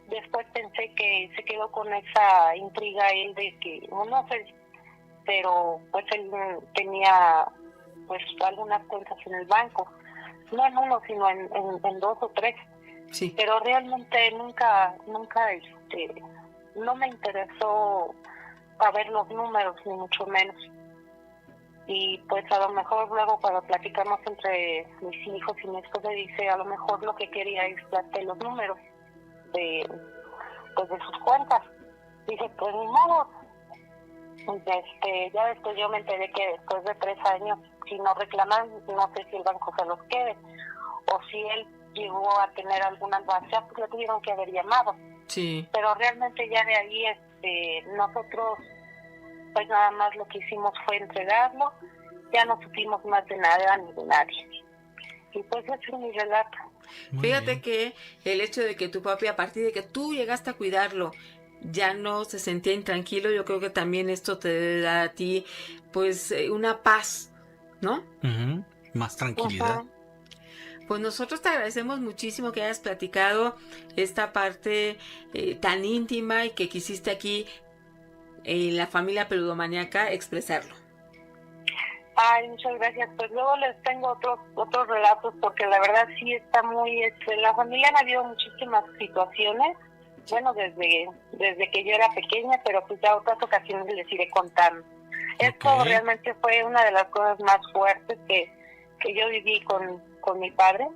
[SPEAKER 9] después pensé que se quedó con esa intriga él de que, no sé, pero pues él tenía pues algunas cuentas en el banco, no en uno, sino en 2 o 3.
[SPEAKER 5] Sí.
[SPEAKER 9] Pero realmente nunca no me interesó saber los números, ni mucho menos. Y pues a lo mejor luego cuando platicamos entre mis hijos y mi esposa, dice, a lo mejor lo que quería es darte los números de sus cuentas. Dice, pues ni modo. Ya después yo me enteré que después de 3 años, si no reclaman, no sé si el banco se los quede, o si él llegó a tener alguna albahaca, pues le tuvieron que haber llamado.
[SPEAKER 5] Sí.
[SPEAKER 9] Pero realmente ya de ahí nosotros pues nada más lo que hicimos fue entregarlo, ya no supimos más de nada ni de nadie. Y pues ese es mi relato.
[SPEAKER 5] Fíjate que el hecho de que tu papi, a partir de que tú llegaste a cuidarlo, ya no se sentía intranquilo, yo creo que también esto te da a ti pues una paz, ¿no?
[SPEAKER 10] Más tranquilidad.
[SPEAKER 5] Pues nosotros te agradecemos muchísimo que hayas platicado esta parte tan íntima y que quisiste aquí en la familia peludomaníaca expresarlo.
[SPEAKER 9] Ay, muchas gracias. Pues luego les tengo otros relatos, porque la verdad sí está muy... en la familia han habido muchísimas situaciones, bueno, desde que yo era pequeña, pero pues ya otras ocasiones les iré contando. Esto realmente fue una de las cosas más fuertes que yo viví con mi padre.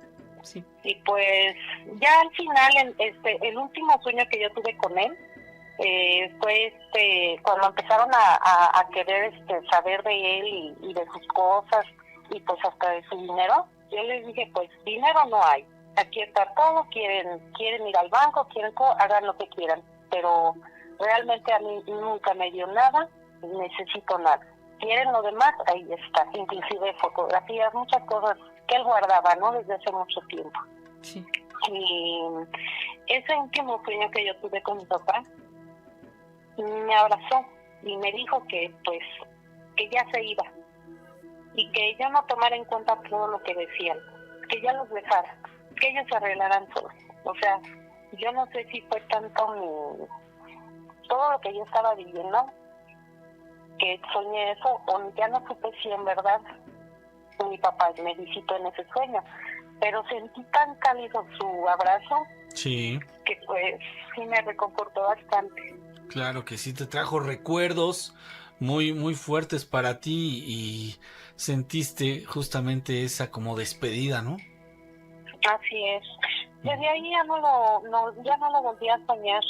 [SPEAKER 5] Sí.
[SPEAKER 9] Y pues ya al final, el último sueño que yo tuve con él, fue cuando empezaron a querer saber de él y de sus cosas y pues hasta de su dinero. Yo les dije, pues dinero no hay, aquí está todo, quieren ir al banco, quieren todo, hagan lo que quieran, pero realmente a mí nunca me dio nada, necesito nada. Quieren lo demás, ahí está, inclusive fotografías, muchas cosas que él guardaba, ¿no? Desde hace mucho tiempo.
[SPEAKER 5] Sí.
[SPEAKER 9] Y ese último sueño que yo tuve con mi papá, me abrazó y me dijo que ya se iba y que yo no tomara en cuenta todo lo que decían, que ya los dejara, que ellos se arreglaran solos. O sea, yo no sé si fue tanto todo lo que yo estaba viviendo que soñé eso, o ya no supe si en verdad mi papá me visitó en ese sueño, pero sentí tan cálido su abrazo,
[SPEAKER 10] sí,
[SPEAKER 9] que pues sí me reconfortó bastante.
[SPEAKER 10] Claro que sí, te trajo recuerdos muy, muy fuertes para ti y sentiste justamente esa como despedida, ¿no?
[SPEAKER 9] Así es. Desde ahí ya no lo volví a soñar.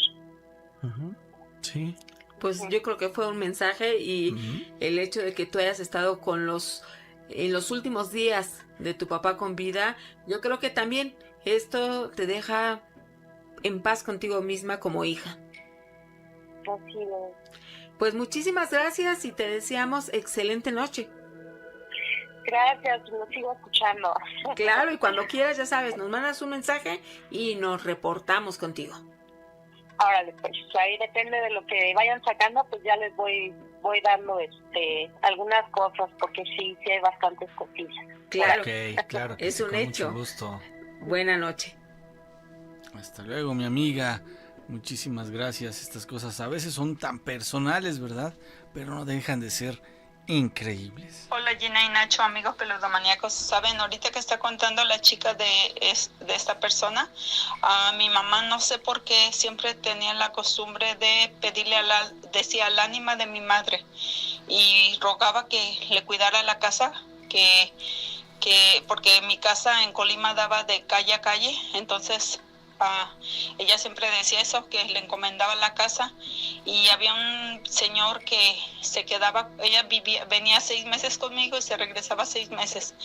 [SPEAKER 10] Sí.
[SPEAKER 5] Pues yo creo que fue un mensaje y el hecho de que tú hayas estado en los últimos días de tu papá con vida, yo creo que también esto te deja en paz contigo misma como hija.
[SPEAKER 9] Así es.
[SPEAKER 5] Pues muchísimas gracias y te deseamos excelente noche.
[SPEAKER 9] Gracias, lo sigo escuchando.
[SPEAKER 5] Claro, y cuando quieras, ya sabes, nos mandas un mensaje y nos reportamos contigo.
[SPEAKER 9] Órale, pues ahí depende de lo que vayan sacando, pues ya les voy dando algunas cosas, porque sí hay bastantes cosillas.
[SPEAKER 5] Claro,
[SPEAKER 10] claro.
[SPEAKER 5] Es un hecho.
[SPEAKER 10] Mucho gusto.
[SPEAKER 5] Buena noche.
[SPEAKER 3] Hasta luego, mi amiga. Muchísimas gracias. Estas cosas a veces son tan personales, ¿verdad? Pero no dejan de ser increíbles.
[SPEAKER 11] Hola Gina y Nacho, amigos peludomaníacos. Saben, ahorita que está contando la chica de esta persona, mi mamá no sé por qué siempre tenía la costumbre de pedirle decía al ánima de mi madre y rogaba que le cuidara la casa, que que porque mi casa en Colima daba de calle a calle, entonces ella siempre decía eso, que le encomendaba la casa, y había un señor que se quedaba, venía 6 meses conmigo y se regresaba 6 meses,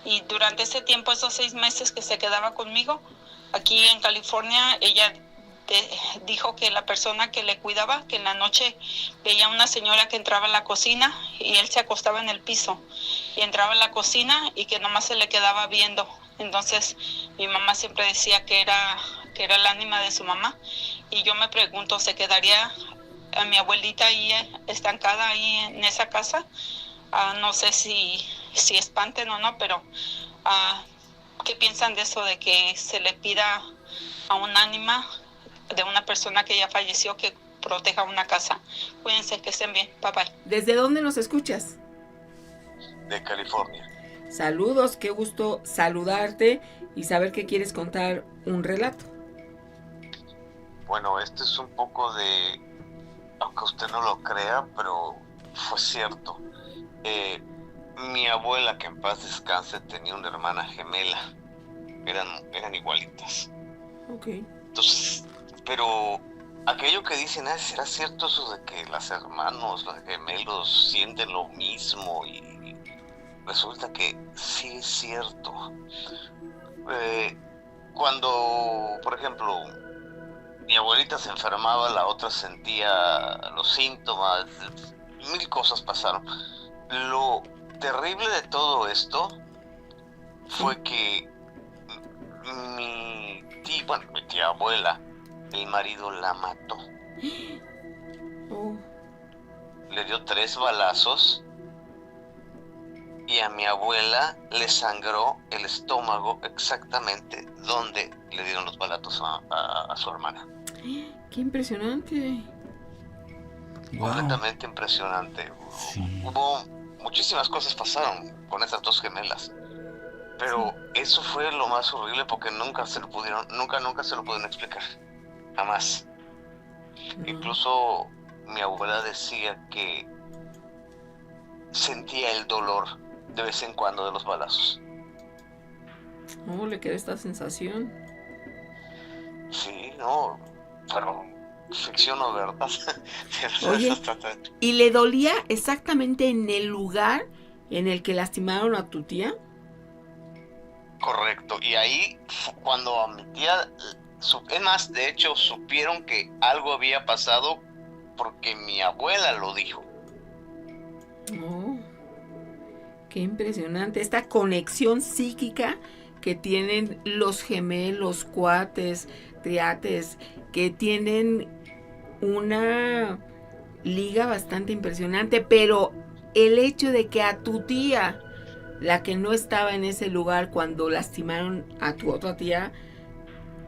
[SPEAKER 11] y durante ese tiempo, esos 6 meses que se quedaba conmigo, aquí en California, ella dijo que la persona que le cuidaba, que en la noche veía una señora que entraba a la cocina y él se acostaba en el piso y entraba a la cocina y que nomás se le quedaba viendo. Entonces mi mamá siempre decía que era el ánima de su mamá, y yo me pregunto, ¿se quedaría a mi abuelita ahí estancada ahí en esa casa? No sé si espanten o no, pero ¿qué piensan de eso de que se le pida a un ánima de una persona que ya falleció que proteja una casa? Cuídense, que estén bien. Bye bye.
[SPEAKER 5] ¿Desde dónde nos escuchas?
[SPEAKER 6] De California.
[SPEAKER 5] Saludos, qué gusto saludarte y saber que quieres contar un relato.
[SPEAKER 6] Bueno, este es un poco de, aunque usted no lo crea, pero fue cierto. Mi abuela, que en paz descanse, tenía una hermana gemela. Eran igualitas.
[SPEAKER 5] Ok.
[SPEAKER 6] Entonces, pero aquello que dicen, ¿será cierto eso de que los gemelos sienten lo mismo? Y resulta que sí es cierto. Cuando, por ejemplo, mi abuelita se enfermaba, la otra sentía los síntomas, 1000 cosas pasaron. Lo terrible de todo esto fue que mi tía abuela, el marido la mató. Le dio 3 balazos y a mi abuela le sangró el estómago exactamente donde le dieron los balazos a su hermana.
[SPEAKER 5] ¡Qué impresionante!
[SPEAKER 6] Completamente impresionante. Sí. Hubo muchísimas cosas pasaron con esas 2 gemelas, pero eso fue lo más horrible porque nunca se lo pudieron explicar, jamás. Incluso mi abuela decía que sentía el dolor de vez en cuando de los balazos.
[SPEAKER 5] ¿Cómo le quedó esta sensación?
[SPEAKER 6] Sí, no, pero ficción o verdad.
[SPEAKER 5] Oye, ¿y le dolía exactamente en el lugar en el que lastimaron a tu tía?
[SPEAKER 6] Correcto, y ahí cuando a mi tía, es más, de hecho, supieron que algo había pasado porque mi abuela lo dijo.
[SPEAKER 5] Oh, qué impresionante, esta conexión psíquica que tienen los gemelos, cuates, triates, que tienen una liga bastante impresionante, pero el hecho de que a tu tía, la que no estaba en ese lugar cuando lastimaron a tu otra tía,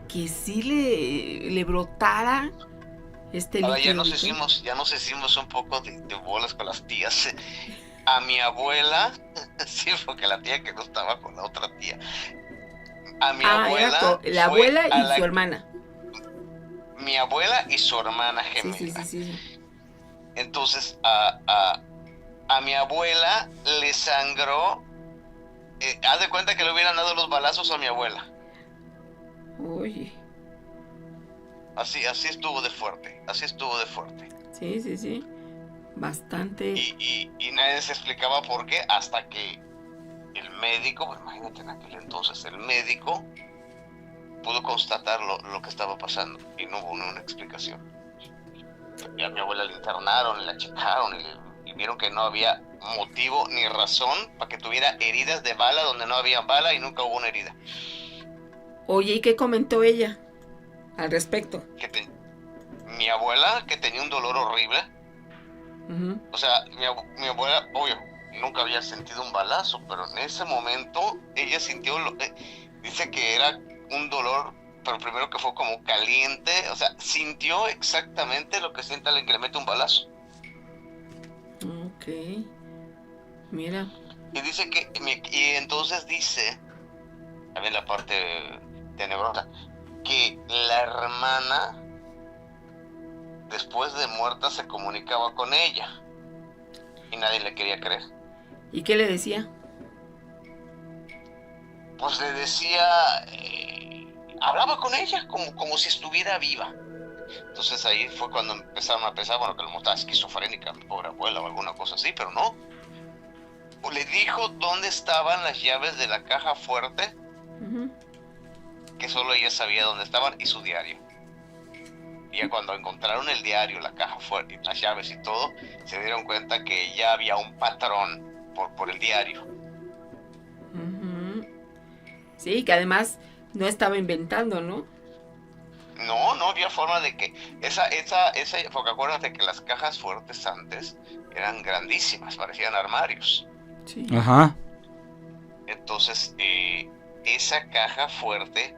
[SPEAKER 5] que sí le brotara este líquido.
[SPEAKER 6] Ahora ya nos hicimos un poco de bolas con las tías. A mi abuela, sí, porque la tía que no estaba con la otra tía. A mi abuela.
[SPEAKER 5] La abuela y su hermana.
[SPEAKER 6] Mi abuela y su hermana gemela.
[SPEAKER 5] Sí.
[SPEAKER 6] Entonces, a mi abuela le sangró. Haz de cuenta que le hubieran dado los balazos a mi abuela.
[SPEAKER 5] Oye.
[SPEAKER 6] Así estuvo de fuerte.
[SPEAKER 5] Sí. Bastante.
[SPEAKER 6] Y nadie se explicaba por qué hasta que el médico, pues imagínate en aquel entonces, el médico pudo constatar lo que estaba pasando y no hubo una explicación. Y a mi abuela la internaron, la checaron y vieron que no había motivo ni razón para que tuviera heridas de bala donde no había bala y nunca hubo una herida.
[SPEAKER 5] Oye, ¿y qué comentó ella al respecto?
[SPEAKER 6] Mi abuela, que tenía un dolor horrible. Uh-huh. O sea, mi abuela, obvio, nunca había sentido un balazo, pero en ese momento ella sintió, dice que era un dolor, pero primero que fue como caliente, o sea, sintió exactamente lo que siente alguien que le mete un balazo.
[SPEAKER 5] Ok, mira.
[SPEAKER 6] Y dice y entonces dice, también la parte tenebrosa, que la hermana, después de muerta, se comunicaba con ella y nadie le quería creer.
[SPEAKER 5] ¿Y qué le decía?
[SPEAKER 6] pues le decía, hablaba con ella como si estuviera viva. Entonces ahí fue cuando empezaron a pensar, bueno, que a lo mejor estaba esquizofrénica, mi pobre abuela o alguna cosa así, pero no. Le dijo dónde estaban las llaves de la caja fuerte, que solo ella sabía dónde estaban, y su diario. Y ya cuando encontraron el diario, la caja fuerte, las llaves y todo, se dieron cuenta que ya había un patrón por el diario.
[SPEAKER 5] Sí, que además no estaba inventando, ¿no?
[SPEAKER 6] No había forma de que esa, porque acuérdate que las cajas fuertes antes eran grandísimas, parecían armarios.
[SPEAKER 5] Sí.
[SPEAKER 3] Ajá.
[SPEAKER 6] Entonces, esa caja fuerte,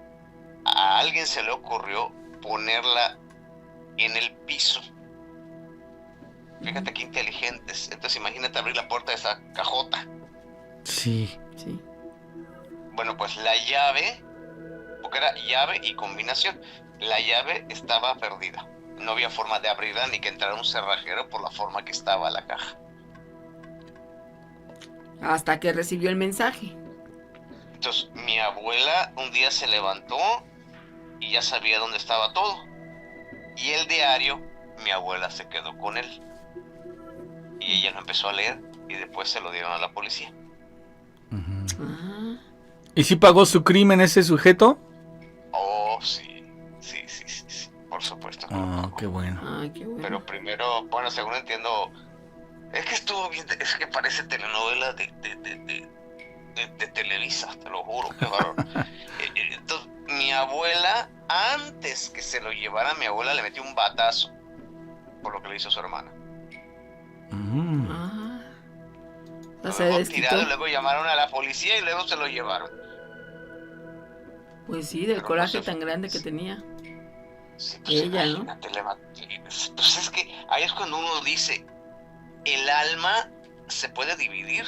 [SPEAKER 6] a alguien se le ocurrió ponerla en el piso. Fíjate qué inteligentes. Entonces, imagínate abrir la puerta de esa cajota.
[SPEAKER 3] Sí.
[SPEAKER 5] Sí.
[SPEAKER 6] Bueno, pues la llave, porque era llave y combinación, la llave estaba perdida. No había forma de abrirla ni que entrara un cerrajero por la forma que estaba la caja.
[SPEAKER 5] Hasta que recibió el mensaje.
[SPEAKER 6] Entonces, mi abuela un día se levantó y ya sabía dónde estaba todo. Y el diario, mi abuela se quedó con él. Y ella lo empezó a leer y después se lo dieron a la policía.
[SPEAKER 3] ¿Y si pagó su crimen ese sujeto?
[SPEAKER 6] Oh, sí, por supuesto.
[SPEAKER 3] Qué bueno.
[SPEAKER 5] Qué bueno.
[SPEAKER 6] Pero primero, bueno, según entiendo, es que estuvo bien, es que parece telenovela de Televisa, te lo juro, qué bárbaro. Entonces, mi abuela, antes que se lo llevara, mi abuela le metió un batazo por lo que le hizo su hermana.
[SPEAKER 5] Se
[SPEAKER 6] tirado, luego llamaron a la policía y luego se lo llevaron.
[SPEAKER 5] Pues sí, del coraje tan grande que tenía.
[SPEAKER 6] Sí, pues
[SPEAKER 5] ella, ¿no?
[SPEAKER 6] Pues es que ahí es cuando uno dice, el alma se puede dividir.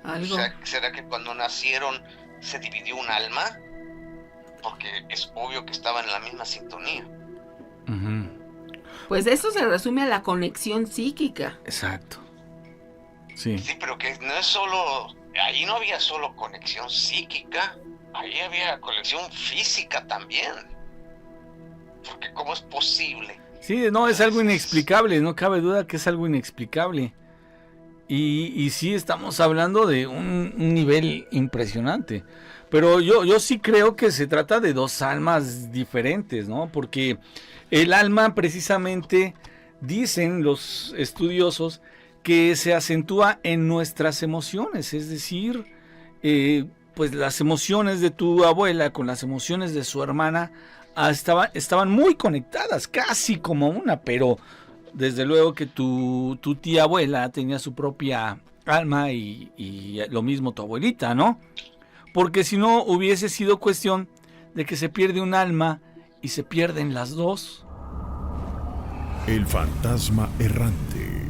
[SPEAKER 5] Algo.
[SPEAKER 6] O sea, ¿será que cuando nacieron se dividió un alma? Porque es obvio que estaban en la misma sintonía.
[SPEAKER 5] Pues eso se resume a la conexión psíquica.
[SPEAKER 3] Exacto. Sí.
[SPEAKER 6] Sí, pero que no es solo, ahí no había solo conexión psíquica, ahí había conexión física también. Porque ¿cómo es posible?
[SPEAKER 3] Sí, no, es algo inexplicable, no cabe duda que es algo inexplicable. Y sí estamos hablando de un nivel impresionante. Pero yo sí creo que se trata de dos almas diferentes, ¿no? Porque el alma precisamente, dicen los estudiosos, que se acentúa en nuestras emociones. Es decir, pues las emociones de tu abuela con las emociones de su hermana estaban muy conectadas, casi como una, pero desde luego que tu tía abuela tenía su propia alma y lo mismo tu abuelita, ¿no? Porque si no hubiese sido cuestión de que se pierde un alma y se pierden las dos.
[SPEAKER 1] El fantasma errante.